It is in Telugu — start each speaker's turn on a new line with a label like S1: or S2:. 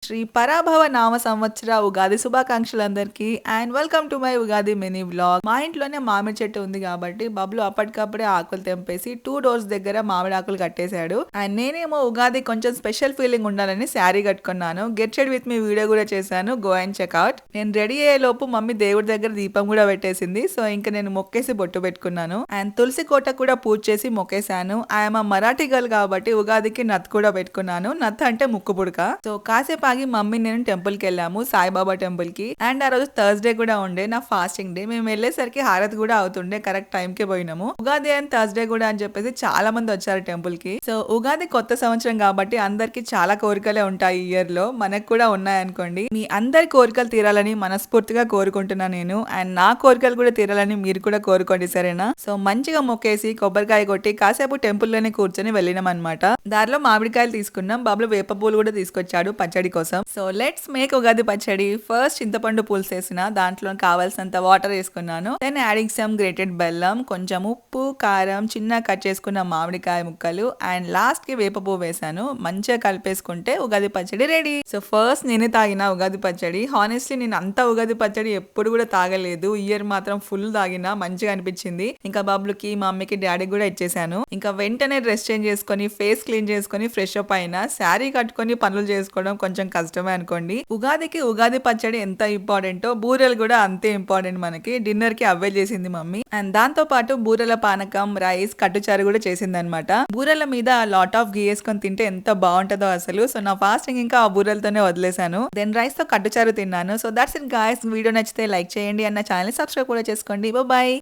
S1: శ్రీ పరాభవ నామ సంవత్సర ఉగాది శుభాకాంక్షలందరికీ and welcome to my Ugadi mini vlog. మా ఇంట్లోనే మామిడి చెట్టు ఉంది కాబట్టి బబ్లు అప్పటికప్పుడే ఆకులు తెంపేసి 2 డోర్స్ దగ్గర మామిడి ఆకులు కట్టేశాడు. అండ్ నేనేమో ఉగాది కొంచెం స్పెషల్ ఫీలింగ్ ఉండాలని శారీ కట్టుకున్నాను. Get shed with me video కూడా చేశాను. Go and checkout. నేను రెడీ అయ్యే లోపు మమ్మీ దేవుడి దగ్గర దీపం కూడా పెట్టేసింది. సో ఇంకా నేను మొక్కేసి బొట్టు పెట్టుకున్నాను. అండ్ తులసి కోట కూడా పూజ చేసి మొక్కేశాను. ఆయన మరాఠీ గర్ల్ కాబట్టి ఉగాదికి నత్ కూడా పెట్టుకున్నాను. నత్ అంటే ముక్కు పుడక. సో కాసేపు ఆగి మమ్మీ నేను టెంపుల్ కి వెళ్ళాము, సాయిబాబా టెంపుల్ కి. అండ్ ఆ రోజు థర్స్డే కూడా ఉండే, నా ఫాస్టింగ్ డే. మేము వెళ్ళేసరికి హారతి కూడా అవుతుండే, కరెక్ట్ టైం కి పోయినాము. ఉగాది అండ్ థర్స్డే కూడా అని చెప్పేసి చాలా మంది వచ్చారు టెంపుల్ కి. సో ఉగాది కొత్త సంవత్సరం కాబట్టి అందరికి చాలా కోరికలే ఉంటాయి ఈ ఇయర్ లో, మనకు కూడా ఉన్నాయనుకోండి. మీ అందరి కోరికలు తీరాలని మనస్ఫూర్తిగా కోరుకుంటున్నా నేను. అండ్ నా కోరికలు కూడా తీరాలని మీరు కూడా కోరుకోండి, సరేనా? సో మంచిగా మొక్కేసి కొబ్బరికాయ కొట్టి కాసేపు టెంపుల్ లోనే కూర్చొని వెళ్ళినాం అనమాట. దారిలో మామిడికాయలు తీసుకున్నాం. బాబులు వేప పూలు కూడా తీసుకొచ్చాడు పచ్చడి కోసం. సో లెట్స్ మేక్ ఉగాది పచ్చడి. ఫస్ట్ చింతపండు పులుసు వేసిన దాంట్లో కావాల్సినంత వాటర్ వేసుకున్నాను. దెన్ యాడింగ్ సమ్ గ్రేటెడ్ బెల్లం, కొంచెం ఉప్పు, కారం, చిన్న కట్ చేసుకున్న మామిడికాయ ముక్కలు అండ్ లాస్ట్ కి వేప పువ్వు వేసాను. మంచిగా కలిపేసుకుంటే ఉగాది పచ్చడి రెడీ. సో ఫస్ట్ నేనే తాగిన ఉగాది పచ్చడి. హానెస్ట్లీ నేను అంత ఉగాది పచ్చడి ఎప్పుడు కూడా తాగలేదు. ఇయర్ మాత్రం ఫుల్ తాగిన, మంచిగా అనిపించింది. ఇంకా బాబులకి, మా మమ్మీకి, డాడీకి కూడా ఇచ్చేసాను. ఇంకా వెంటనే డ్రెస్ చేంజ్ చేసుకొని ఫేస్ క్లీన్ చేసుకొని ఫ్రెష్ అప్ అయినా. శారీ కట్టుకొని పనులు చేసుకోవడం కొంచెం కష్టమే అనుకోండి. ఉగాదికి ఉగాది పచ్చడి ఎంత ఇంపార్టెంటో బూరెలు కూడా అంతే ఇంపార్టెంట్ మనకి. డిన్నర్ కి అవే చేసింది మమ్మీ. అండ్ దాంతో పాటు బూరెల పానకం, రైస్, కట్టుచారు కూడా చేసింది అనమాట. బూరెల మీద లాట్ ఆఫ్ గీ వేసుకొని తింటే ఎంత బాగుంటుందో అసలు. సో నా ఫాస్టింగ్ ఇంకా ఆ బూరెలతోనే వదిలేసాను. దెన్ రైస్ తో కట్టుచారు తిన్నాను. So that's it guys. Video నచ్చితే లైక్ చేయండి, అన్న ఛానల్ సబ్స్క్రైబ్ కూడా చేసుకోండి. బాయ్.